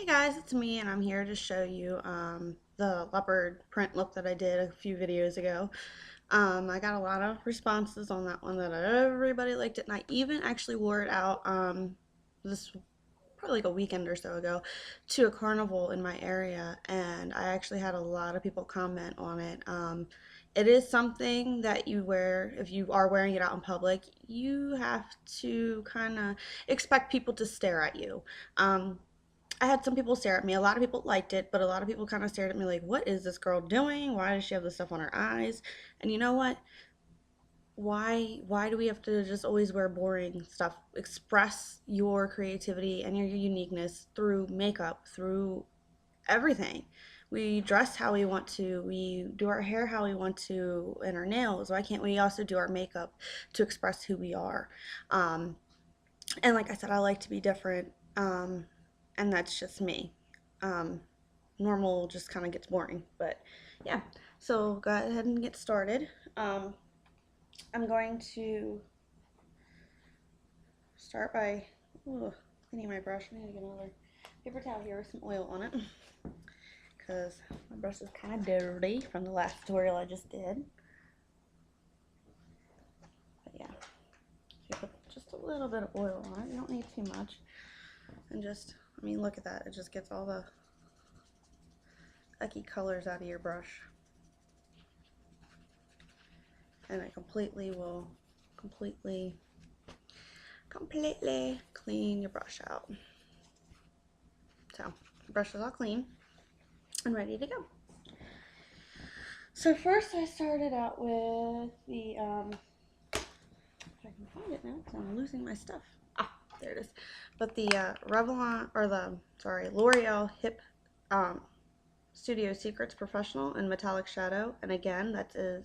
Hey guys, it's me and I'm here to show you the leopard print look that I did a few videos ago. I got a lot of responses on that one that everybody liked it, and I even actually wore it out this probably like a weekend or so ago to a carnival in my area, and I actually had a lot of people comment on it. It is something that you wear if you are wearing it out in public. You have to kind of expect people to stare at you. I had some people stare at me. A lot of people liked it, but a lot of people kind of stared at me like, what is this girl doing? Why does she have this stuff on her eyes? And you know what? Why do we have to just always wear boring stuff? Express your creativity and your uniqueness through makeup, through everything. We dress how we want to, we do our hair how we want to, and our nails. Why can't we also do our makeup to express who we are? Um, and like I said, I like to be different, and that's just me. Um, Normal just kind of gets boring, but yeah. So go ahead and get started. Um, I'm going to start by cleaning my brush. I need to get another paper towel here with some oil on it because my brush is kind of dirty from the last tutorial I just did. But yeah, so you put just a little bit of oil on it. You don't need too much. And just, I mean, look at that. It just gets all the icky colors out of your brush. And it will completely clean your brush out. So the brush is all clean and ready to go. So first I started out with the if I can find it now because I'm losing my stuff. Ah, there it is. But the Revlon, or the, sorry, L'Oreal Hip Studio Secrets Professional in Metallic Shadow. And again, that is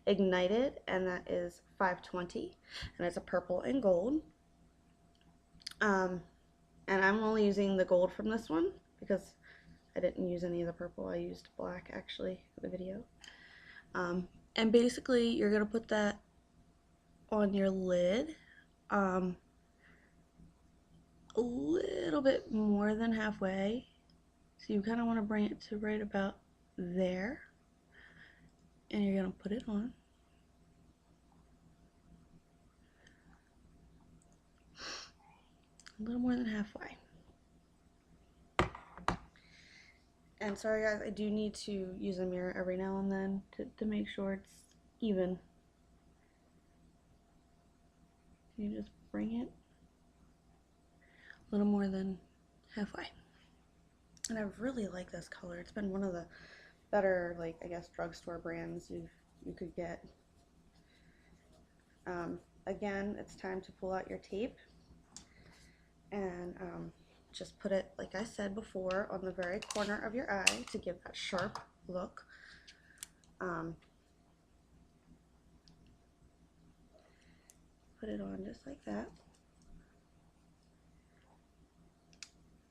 Ignited, and that is 520, and it's a purple and gold. And I'm only using the gold from this one because I didn't use any of the purple. I used black actually for the video. And basically you're gonna put that on your lid, a little bit more than halfway. So you kind of want to bring it to right about there, and you're gonna put it on. A little more than halfway. And sorry guys, I do need to use a mirror every now and then to make sure it's even. You just bring it a little more than halfway. And I really like this color. It's been one of the better, like, I guess, drugstore brands you could get. Again, it's time to pull out your tape and just put it, like I said before, on the very corner of your eye to give that sharp look. Put it on just like that.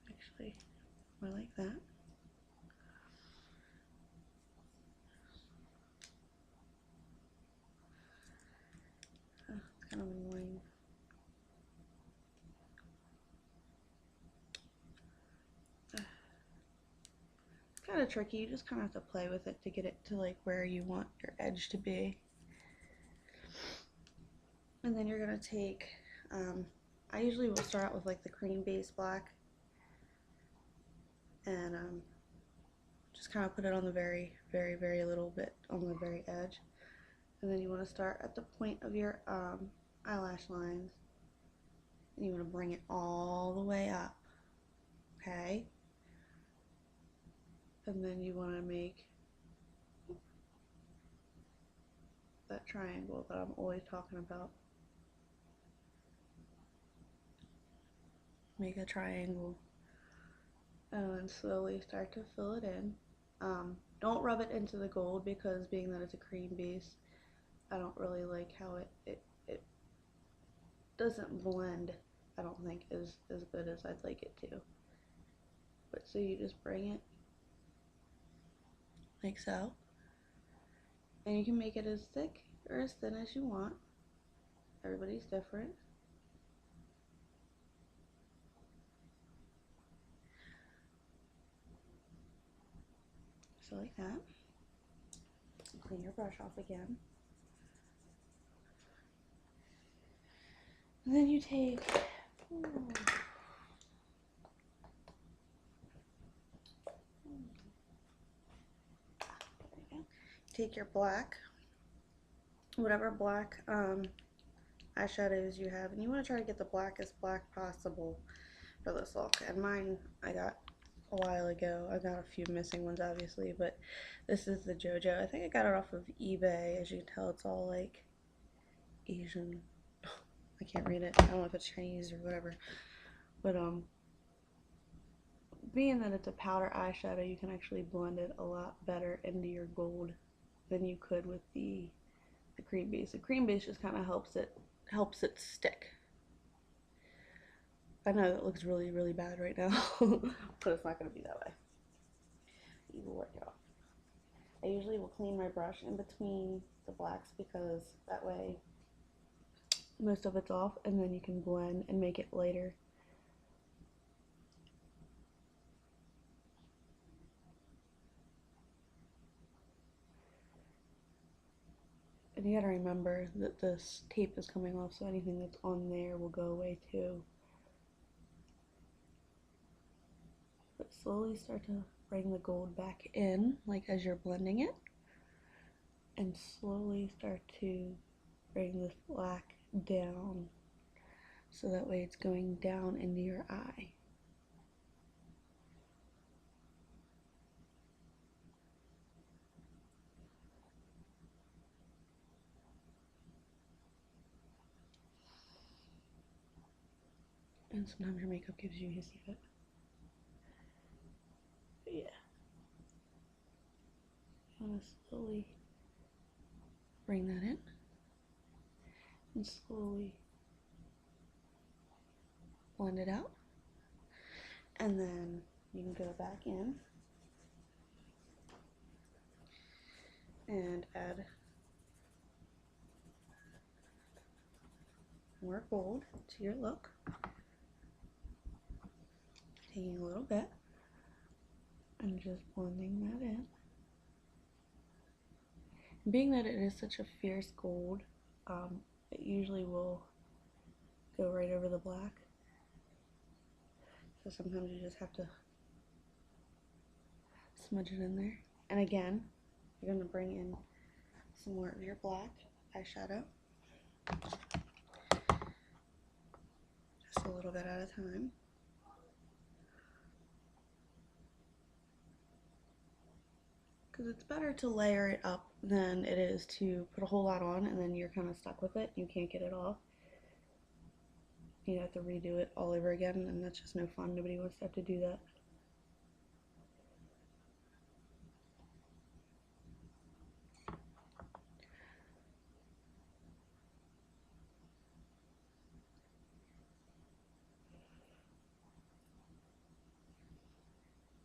Actually, more like that. It's kind of annoying. It's kind of tricky. You just kind of have to play with it to get it to like where you want your edge to be. And then you're gonna take, I usually will start out with like the cream base black, and just kind of put it on the very little bit on the very edge. And then you want to start at the point of your eyelash lines, and you want to bring it all the way up, okay? And then you want to make that triangle that I'm always talking about. Make a triangle and then slowly start to fill it in. Don't rub it into the gold because being that it's a cream base, I don't really like how it doesn't blend, I don't think, as good as I'd like it to. But so you just bring it like so, and you can make it as thick or as thin as you want. Everybody's different. So like that. Clean your brush off again. And then you take, take your black, whatever black eyeshadows you have, and you want to try to get the blackest black possible for this look. And mine I got a while ago. I got a few missing ones obviously, but this is the JoJo. I think I got it off of eBay. As you can tell, it's all like Asian. I can't read it. I don't know if it's Chinese or whatever. But being that it's a powder eyeshadow, you can actually blend it a lot better into your gold than you could with the cream base. The cream base just kind of helps it stick. I know that looks really, really bad right now, but it's not going to be that way. You will work it off. I usually will clean my brush in between the blacks because that way most of it's off, and then you can blend and make it lighter. And you gotta remember that this tape is coming off, so anything that's on there will go away too. But slowly start to bring the gold back in, like as you're blending it. And slowly start to bring this black down, so that way it's going down into your eye. And sometimes your makeup gives you hissy fit. But yeah. You want to slowly bring that in. And slowly blend it out. And then you can go back in and add more gold to your look. Taking a little bit and just blending that in. Being that it is such a fierce gold, it usually will go right over the black. So sometimes you just have to smudge it in there. And again, you're going to bring in some more of your black eyeshadow. Just a little bit at a time. Because it's better to layer it up than it is to put a whole lot on and then you're kind of stuck with it. You can't get it off. You have to redo it all over again, and that's just no fun. Nobody wants to have to do that.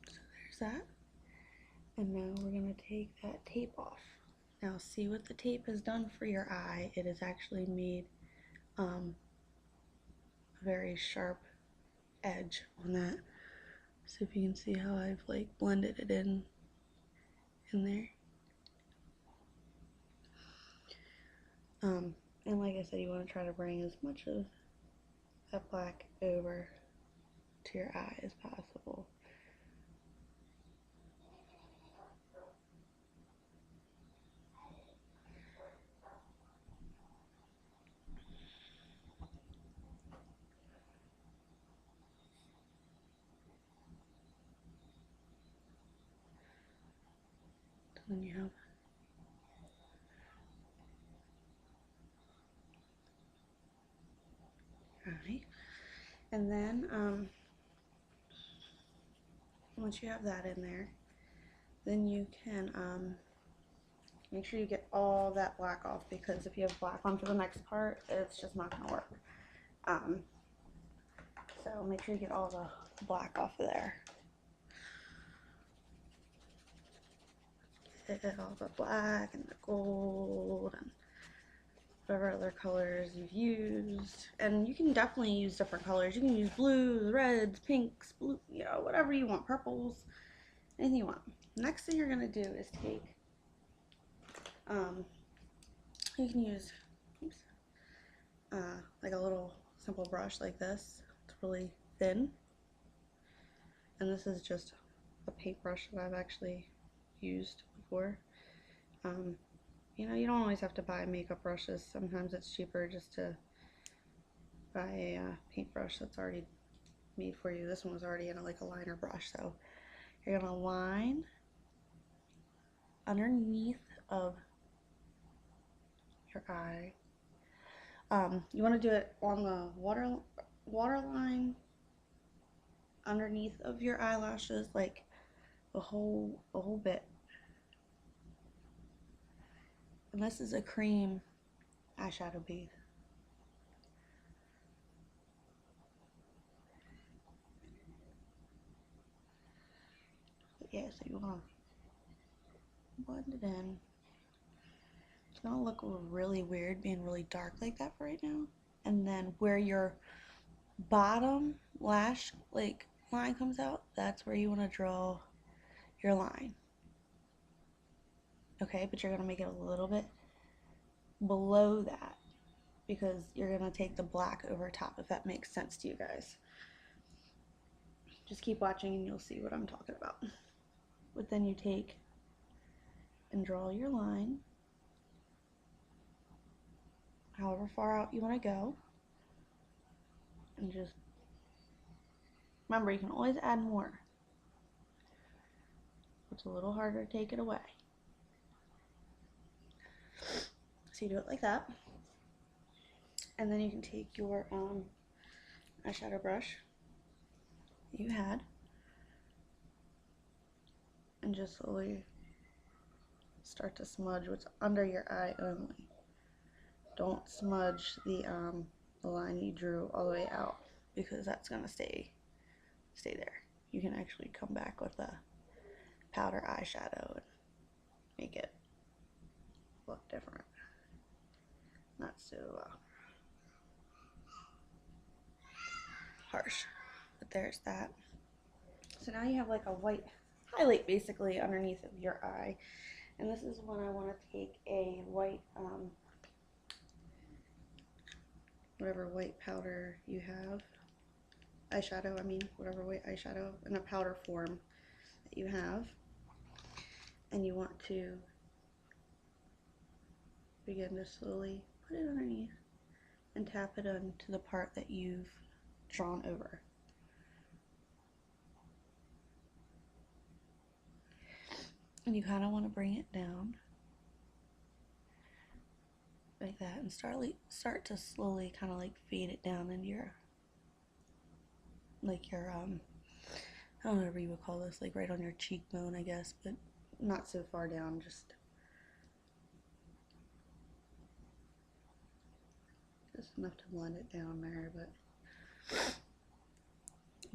So there's that. And now we're going to take that tape off. Now see what the tape has done for your eye. It has actually made a very sharp edge on that. So if you can see how I've like blended it in there. And like I said, you want to try to bring as much of that black over to your eye as possible. And then you have alright. And then once you have that in there, then you can make sure you get all that black off, because if you have black on for the next part, it's just not going to work. So make sure you get all the black off of there. Get all the black and the gold and whatever other colors you've used. And you can definitely use different colors. You can use blues, reds, pinks, blue, you know, whatever you want, purples. anything you want. Next thing you're gonna do is take, you can use, oops, like a little simple brush like this. It's really thin, and this is just a paintbrush that I've actually used before. You know, you don't always have to buy makeup brushes. Sometimes it's cheaper just to buy a paintbrush that's already made for you. This one was already in like a liner brush, so you're gonna line underneath of your eye. You want to do it on the waterline underneath of your eyelashes, like a whole bit. And this is a cream eyeshadow base. But yeah, so you want to blend it in. It's gonna look really weird being really dark like that for right now. And then where your bottom lash like line comes out, that's where you want to draw your line. Okay, but you're gonna make it a little bit below that because you're gonna take the black over top, if that makes sense to you guys. Just keep watching and you'll see what I'm talking about. But then you take and draw your line however far out you want to go, and just remember, you can always add more. It's a little harder to take it away. So you do it like that, and then you can take your eyeshadow brush that you had and just slowly start to smudge what's under your eye only. Don't smudge the line you drew all the way out, because that's gonna stay there. You can actually come back with a powder eyeshadow and make it look different. Not so harsh. But there's that. So now you have like a white highlight basically underneath of your eye. And this is when I want to take a white, whatever white powder you have, eyeshadow, I mean, whatever white eyeshadow in a powder form that you have. And you want to begin to slowly put it underneath and tap it onto the part that you've drawn over. And you kind of want to bring it down like that and start to slowly kind of like fade it down into your, like your, I don't know what you would call this, like right on your cheekbone, I guess, but not so far down, just enough to blend it down there, but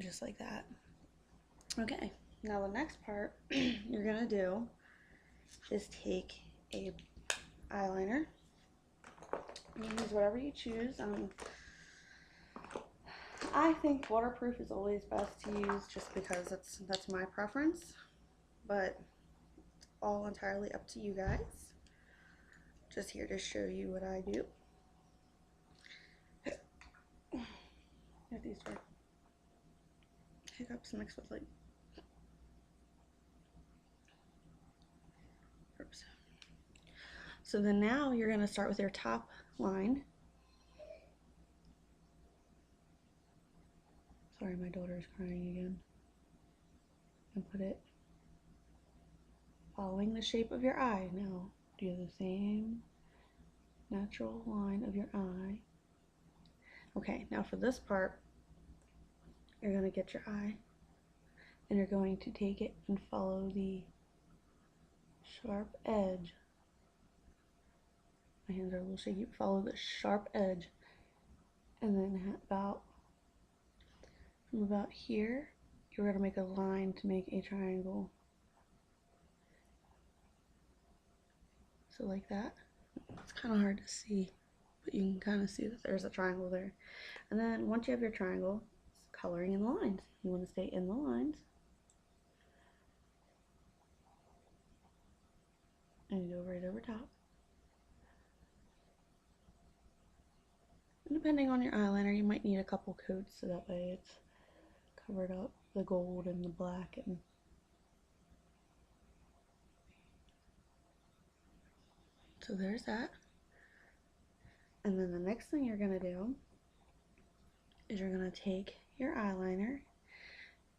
just like that. Okay, now the next part you're gonna do is take a eyeliner. You can use whatever you choose. I think waterproof is always best to use, just because that's my preference, but it's all entirely up to you guys. Just here to show you what I do. These are hiccups mixed with like, oops. So then now you're going to start with your top line. Sorry, my daughter is crying again. And put it following the shape of your eye. Now do the same natural line of your eye. Okay, now for this part, you're going to get your eye and you're going to take it and follow the sharp edge. My hands are a little shaky. Follow the sharp edge, and then from about here, you're going to make a line to make a triangle. So like that. It's kind of hard to see, but you can kind of see that there's a triangle there. And then once you have your triangle, it's coloring in the lines. You want to stay in the lines. over top. And depending on your eyeliner, you might need a couple coats so that way it's covered up the gold and the black. And so there's that. And then the next thing you're going to do is you're going to take your eyeliner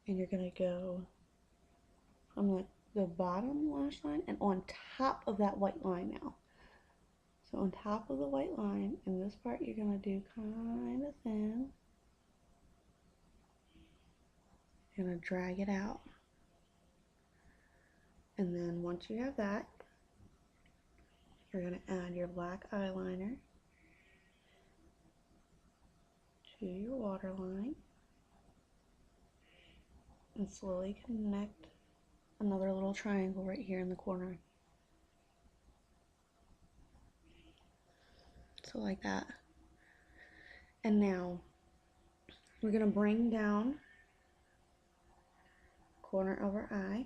and you're going to go from the bottom lash line and on top of that white line now. So on top of the white line, in this part you're going to do kind of thin. You're going to drag it out. And then once you have that, you're going to add your black eyeliner to your waterline and slowly connect another little triangle right here in the corner. So like that. And now we're going to bring down corner of our eye.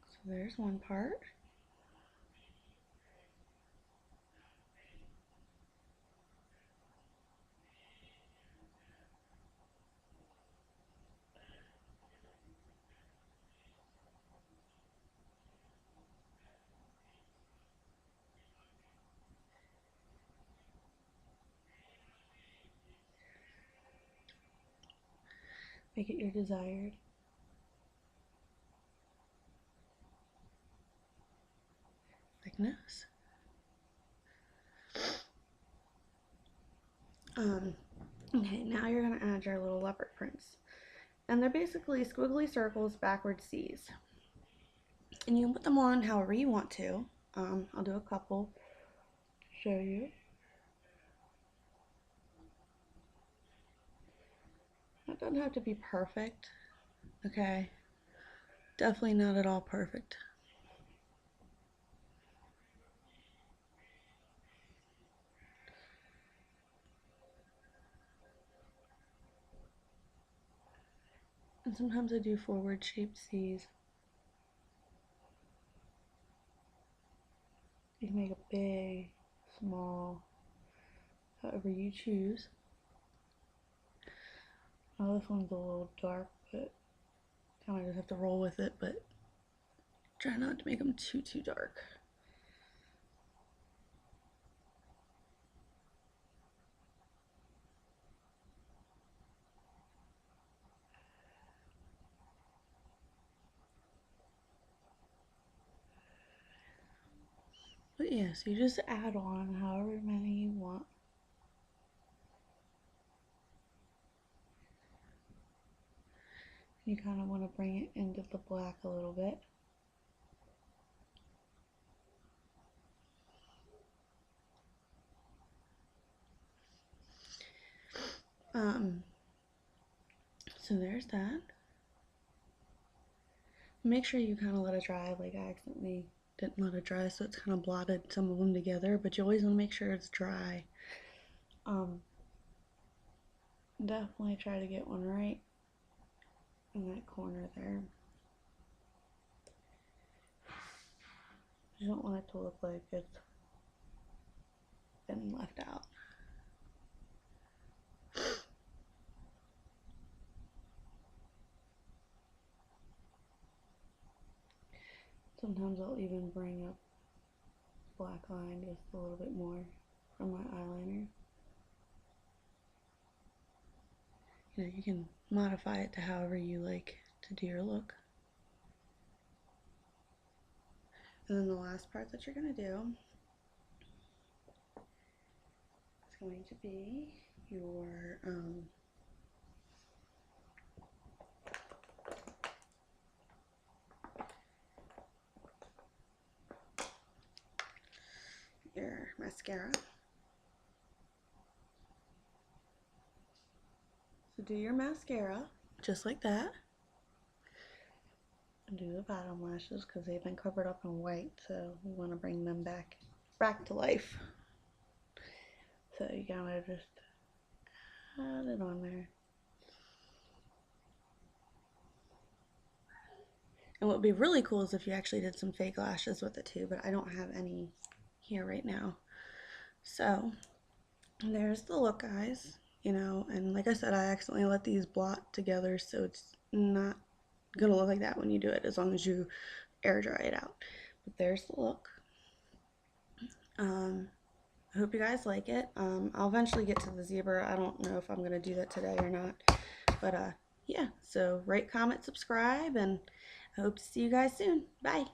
So there's one part. Make it your desired. Thickness. Okay, now you're going to add your little leopard prints. And they're basically squiggly circles, backward C's. And you can put them on however you want to. I'll do a couple to show you. It doesn't have to be perfect, okay? Definitely not at all perfect. And sometimes I do forward shaped C's. You can make a big, small, however you choose. Now this one's a little dark, but kind of just have to roll with it, but try not to make them too dark. But yeah, so you just add on however many you want. You kind of want to bring it into the black a little bit. So there's that. Make sure you kind of let it dry. Like I accidentally didn't let it dry, so it's kind of blotted some of them together, but you always want to make sure it's dry. Definitely try to get one right in that corner there. You don't want it to look like it's been left out. Sometimes I'll even bring up black line just a little bit more from my eyeliner. You know, you can modify it to however you like to do your look. And then the last part that you're going to do is going to be your mascara. So do your mascara just like that. And do the bottom lashes because they've been covered up in white, so we want to bring them back to life. So you gotta just add it on there. And what would be really cool is if you actually did some fake lashes with it too, but I don't have any here right now. So there's the look, guys. You know, and like I said, I accidentally let these blot together, so it's not gonna look like that when you do it, as long as you air dry it out. But there's the look. I hope you guys like it. I'll eventually get to the zebra. I don't know if I'm gonna do that today or not, but yeah. So rate, comment, subscribe, and I hope to see you guys soon. Bye.